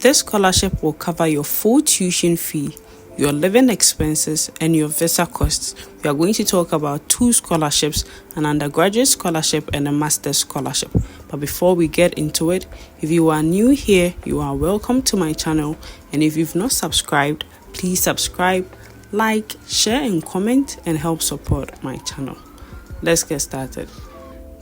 This scholarship will cover your full tuition fee, your living expenses, and your visa costs. We are going to talk about 2 scholarships, an undergraduate scholarship and a master's scholarship. But before we get into it, if you are new here, you are welcome to my channel. And if you've not subscribed, please subscribe, like, share, and comment, and help support my channel. Let's get started.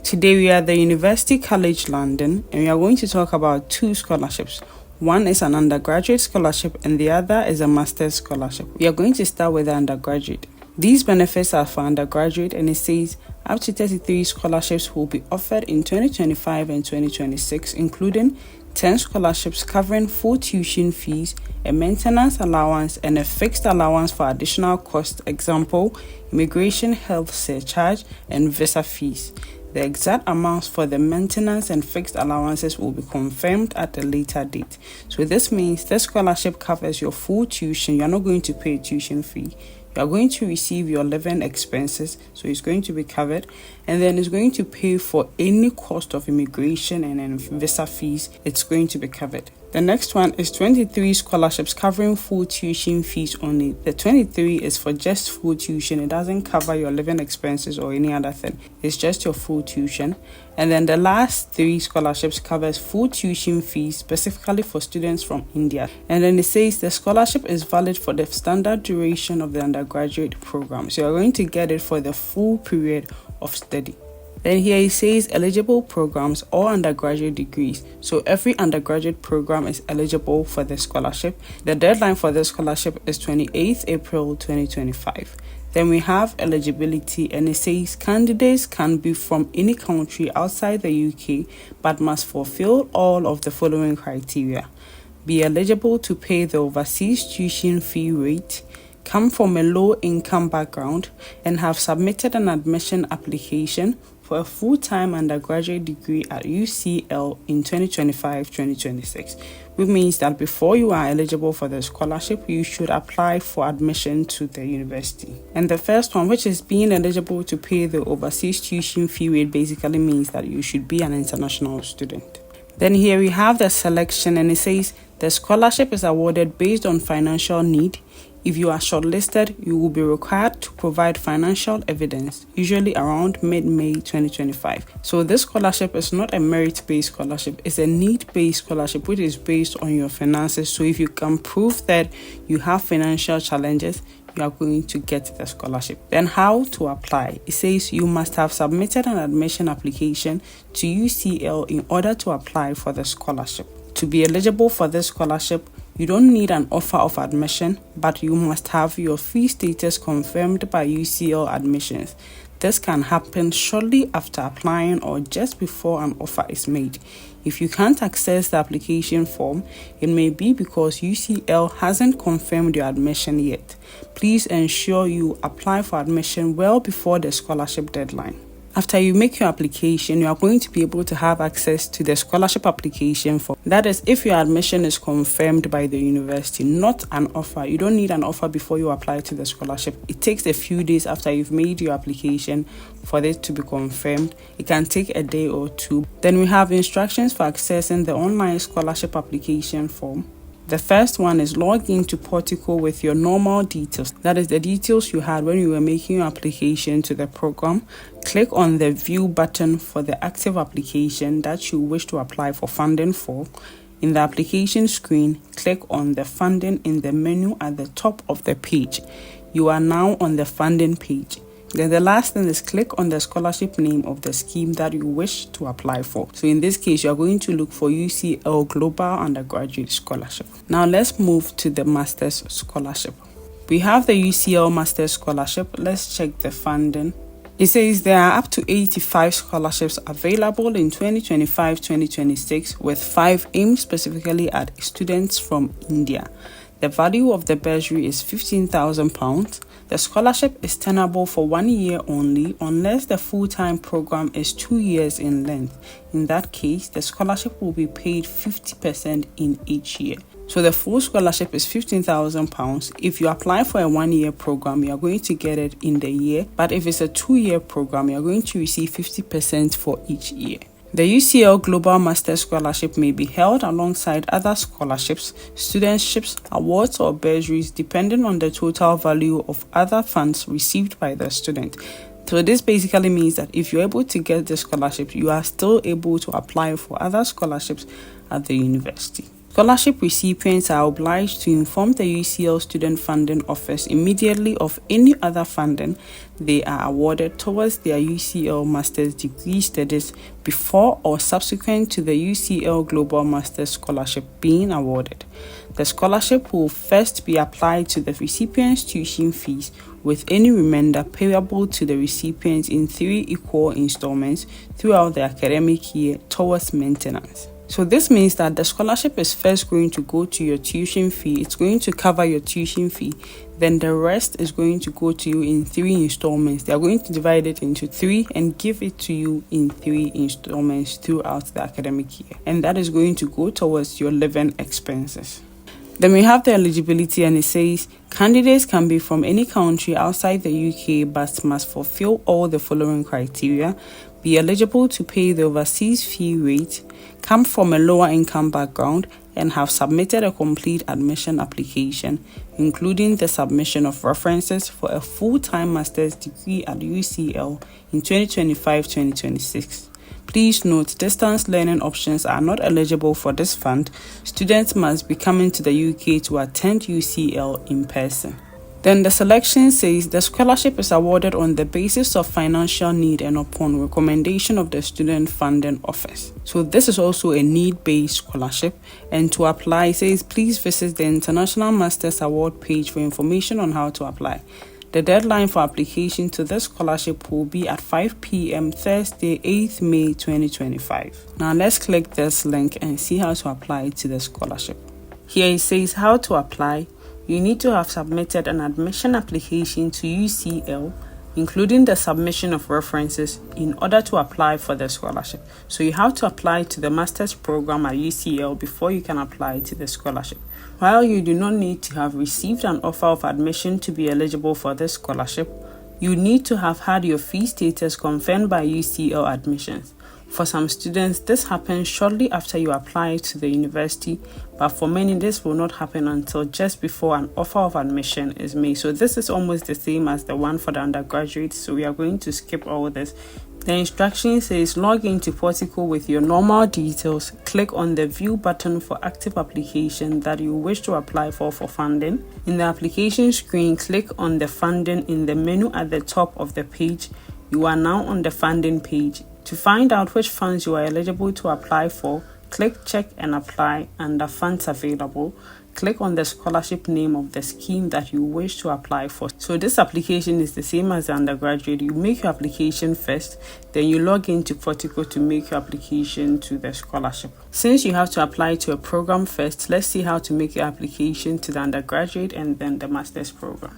Today we are at the University College London, and we are going to talk about 2 scholarships. One is an undergraduate scholarship and the other is a master's scholarship. We are going to start with the undergraduate. These benefits are for undergraduate, and it says up to 33 scholarships will be offered in 2025 and 2026, including 10 scholarships covering full tuition fees, a maintenance allowance, and a fixed allowance for additional costs, example, immigration health surcharge, and visa fees. The exact amounts for the maintenance and fixed allowances will be confirmed at a later date. So this means the scholarship covers your full tuition. You're not going to pay a tuition fee. You are going to receive your living expenses, so it's going to be covered, and then it's going to pay for any cost of immigration and visa fees. It's going to be covered. The next one is 23 scholarships covering full tuition fees only. The 23 is for just full tuition. It doesn't cover your living expenses or any other thing. It's just your full tuition. And then the last 3 scholarships covers full tuition fees specifically for students from India. And then it says the scholarship is valid for the standard duration of the undergraduate program. So you're going to get it for the full period of study. Then here it says eligible programs or undergraduate degrees. So every undergraduate program is eligible for the scholarship. The deadline for the scholarship is 28th April 2025. Then we have eligibility, and it says candidates can be from any country outside the UK but must fulfill all of the following criteria: be eligible to pay the overseas tuition fee rate, come from a low-income background, and have submitted an admission application for a full-time undergraduate degree at UCL in 2025-2026, which means that before you are eligible for the scholarship, you should apply for admission to the university. And the first one, which is being eligible to pay the overseas tuition fee rate, basically means that you should be an international student. Then here we have the selection, and it says the scholarship is awarded based on financial need. If you are shortlisted, you will be required to provide financial evidence, usually around mid-May 2025. So this scholarship is not a merit-based scholarship, it's a need-based scholarship, which is based on your finances. So if you can prove that you have financial challenges, you are going to get the scholarship. Then how to apply? It says you must have submitted an admission application to UCL in order to apply for the scholarship. To be eligible for this scholarship, you don't need an offer of admission, but you must have your fee status confirmed by UCL admissions. This can happen shortly after applying or just before an offer is made. If you can't access the application form, it may be because UCL hasn't confirmed your admission yet. Please ensure you apply for admission well before the scholarship deadline. After you make your application, you are going to be able to have access to the scholarship application form. That is, if your admission is confirmed by the university, not an offer. You don't need an offer before you apply to the scholarship. It takes a few days after you've made your application for it to be confirmed. It can take a day or 2. Then we have instructions for accessing the online scholarship application form. The first one is log into Portico with your normal details. That is the details you had when you were making your application to the program. Click on the view button for the active application that you wish to apply for funding for. In the application screen, click on the funding in the menu at the top of the page. You are now on the funding page. Then the last thing is click on the scholarship name of the scheme that you wish to apply for. So in this case, you are going to look for UCL Global Undergraduate Scholarship. Now let's move to the Master's Scholarship. We have the UCL Master's Scholarship. Let's check the funding. It says there are up to 85 scholarships available in 2025-2026, with 5 aimed specifically at students from India. The value of the bursary is £15,000. The scholarship is tenable for 1 year only unless the full-time program is 2 years in length. In that case, the scholarship will be paid 50% in each year. So the full scholarship is £15,000. If you apply for a 1 year program, you are going to get it in the year. But if it's a 2 year program, you are going to receive 50% for each year. The UCL Global Master Scholarship may be held alongside other scholarships, studentships, awards, or bursaries depending on the total value of other funds received by the student. So this basically means that if you're able to get the scholarship, you are still able to apply for other scholarships at the university. Scholarship recipients are obliged to inform the UCL Student Funding Office immediately of any other funding they are awarded towards their UCL Master's degree studies before or subsequent to the UCL Global Master Scholarship being awarded. The scholarship will first be applied to the recipient's tuition fees, with any remainder payable to the recipient in 3 equal installments throughout the academic year towards maintenance. So this means that the scholarship is first going to go to your tuition fee. It's going to cover your tuition fee. Then the rest is going to go to you in 3 installments. They are going to divide it into 3 and give it to you in 3 installments throughout the academic year. And that is going to go towards your living expenses. Then we have the eligibility, and it says candidates can be from any country outside the UK but must fulfill all the following criteria: be eligible to pay the overseas fee rate, come from a lower income background, and have submitted a complete admission application, including the submission of references for a full-time master's degree at UCL in 2025-2026. Please note, distance learning options are not eligible for this fund. Students must be coming to the UK to attend UCL in person. Then the selection says the scholarship is awarded on the basis of financial need and upon recommendation of the Student Funding Office. So this is also a need-based scholarship, and to apply, it says please visit the International Masters Award page for information on how to apply. The deadline for application to this scholarship will be at 5 p.m. Thursday, 8th May 2025. Now let's click this link and see how to apply to the scholarship. Here it says how to apply. You need to have submitted an admission application to UCL, including the submission of references, in order to apply for the scholarship. So you have to apply to the master's program at UCL before you can apply to the scholarship. While you do not need to have received an offer of admission to be eligible for this scholarship, you need to have had your fee status confirmed by UCL admissions. For some students, this happens shortly after you apply to the university, but for many, this will not happen until just before an offer of admission is made. So this is almost the same as the one for the undergraduate, so we are going to skip all this. The instruction says log into Portico with your normal details, click on the view button for active application that you wish to apply for funding. In the application screen, click on the funding in the menu at the top of the page. You are now on the funding page. To find out which funds you are eligible to apply for, click check and apply under funds available. Click on the scholarship name of the scheme that you wish to apply for. So this application is the same as the undergraduate. You make your application first, then you log into Portico to make your application to the scholarship. Since you have to apply to a program first, let's see how to make your application to the undergraduate and then the master's program.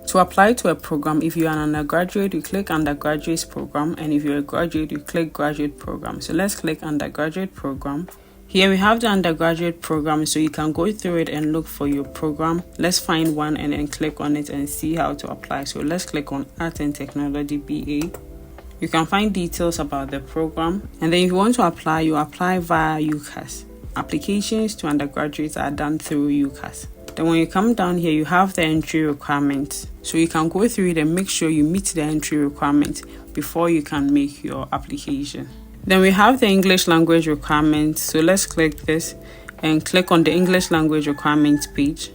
To apply to a program, if you are an undergraduate, you click undergraduate program, and if you're a graduate, you click graduate program. So let's click undergraduate program. Here we have the undergraduate program, so you can go through it and look for your program. Let's find one and then click on it and see how to apply. So let's click on Art and Technology BA. You can find details about the program, and then if you want to apply, you apply via UCAS. Applications to undergraduates are done through UCAS. Then when you come down here, you have the entry requirements. So you can go through it and make sure you meet the entry requirement before you can make your application. Then we have the English language requirements. So let's click this and click on the English language requirements page.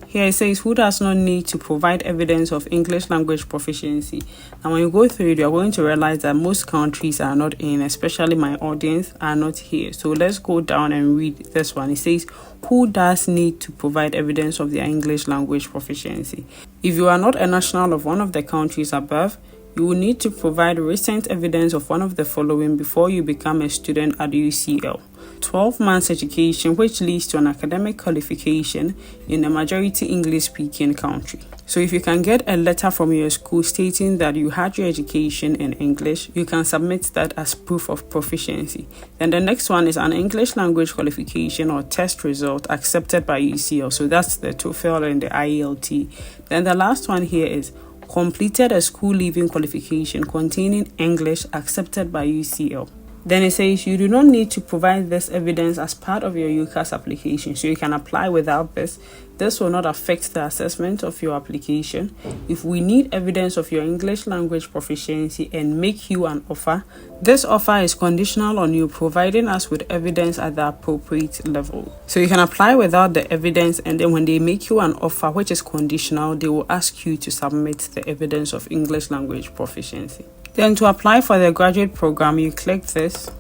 Here it says who does not need to provide evidence of English language proficiency. And when you go through it, you're going to realize that most countries are not in, especially my audience are not here. So let's go down and read this one. It says who does need to provide evidence of their English language proficiency. If you are not a national of one of the countries above, you will need to provide recent evidence of one of the following before you become a student at UCL. 12 months education, which leads to an academic qualification in a majority English-speaking country. So if you can get a letter from your school stating that you had your education in English, you can submit that as proof of proficiency. Then the next one is an English language qualification or test result accepted by UCL. So that's the TOEFL and the IELTS. Then the last one here is completed a school leaving qualification containing English accepted by UCL. Then it says you do not need to provide this evidence as part of your UCAS application, so you can apply without this. This will not affect the assessment of your application. If we need evidence of your English language proficiency and make you an offer, this offer is conditional on you providing us with evidence at the appropriate level. So you can apply without the evidence, and then when they make you an offer which is conditional, they will ask you to submit the evidence of English language proficiency. Then to apply for the graduate program, you click this.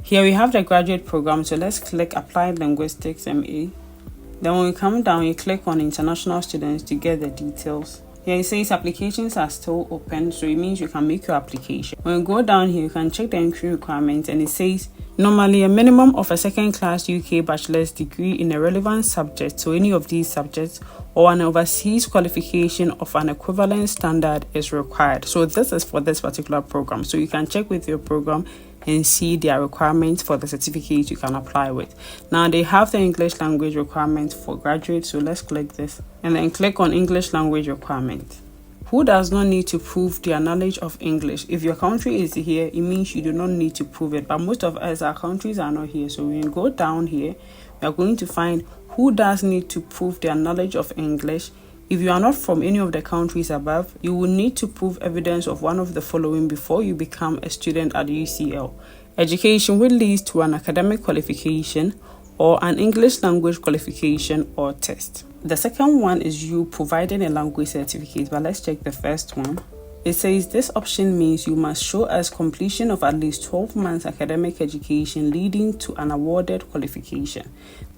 Here we have the graduate program, so let's click Applied Linguistics MA. Then when we come down, you click on International Students to get the details. Here it says applications are still open, so it means you can make your application. When you go down here, you can check the entry requirements, and it says normally a minimum of a second class UK bachelor's degree in a relevant subject, so any of these subjects, or an overseas qualification of an equivalent standard is required. So this is for this particular program, so you can check with your program and see their requirements for the certificate you can apply with. Now they have the English language requirement for graduates, so let's click this and then click on English language requirement. Who does not need to prove their knowledge of English? If your country is here, it means you do not need to prove it, but most of us, our countries are not here. So when you go down here, we are going to find who does need to prove their knowledge of English. If you are not from any of the countries above, you will need to prove evidence of one of the following before you become a student at UCL. Education which leads to an academic qualification or an English language qualification or test. The second one is you providing a language certificate, but let's check the first one. It says this option means you must show us completion of at least 12 months academic education leading to an awarded qualification.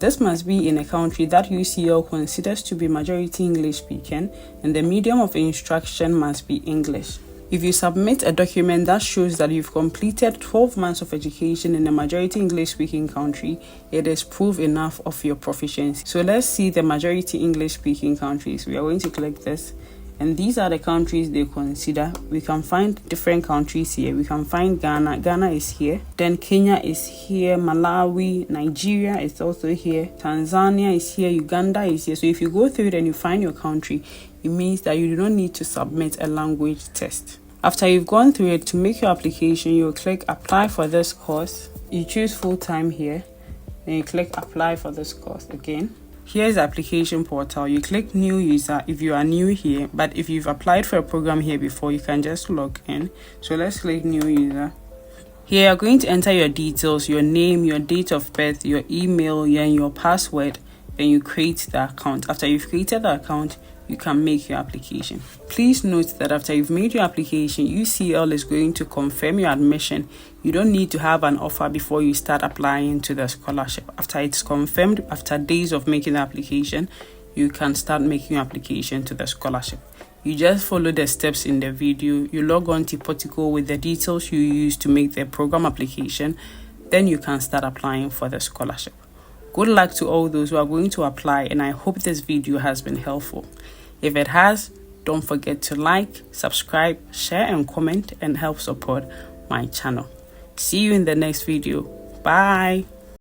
This must be in a country that UCL considers to be majority English speaking, and the medium of instruction must be English. If you submit a document that shows that you've completed 12 months of education in a majority English speaking country, it is proof enough of your proficiency. So let's see the majority English speaking countries. We are going to click this. And these are the countries they consider. We can find different countries here. We can find Ghana. Ghana is here. Then Kenya is here. Malawi, Nigeria is also here. Tanzania is here. Uganda is here. So if you go through it and you find your country, it means that you do not need to submit a language test. After you've gone through it, to make your application, you'll click apply for this course. You choose full-time here. Then you click apply for this course again. Here's the application portal. You click new user if you are new here, but if you've applied for a program here before, you can just log in. So let's click new user. Here you're going to enter your details, your name, your date of birth, your email, and your password. Then you create the account. After you've created the account, you can make your application. Please note that after you've made your application, UCL is going to confirm your admission. You don't need to have an offer before you start applying to the scholarship. After it's confirmed, after days of making the application, you can start making your application to the scholarship. You just follow the steps in the video. You log on to Portico with the details you use to make the program application. Then you can start applying for the scholarship. Good luck to all those who are going to apply, and I hope this video has been helpful. If it has, don't forget to like, subscribe, share and comment and help support my channel. See you in the next video. Bye.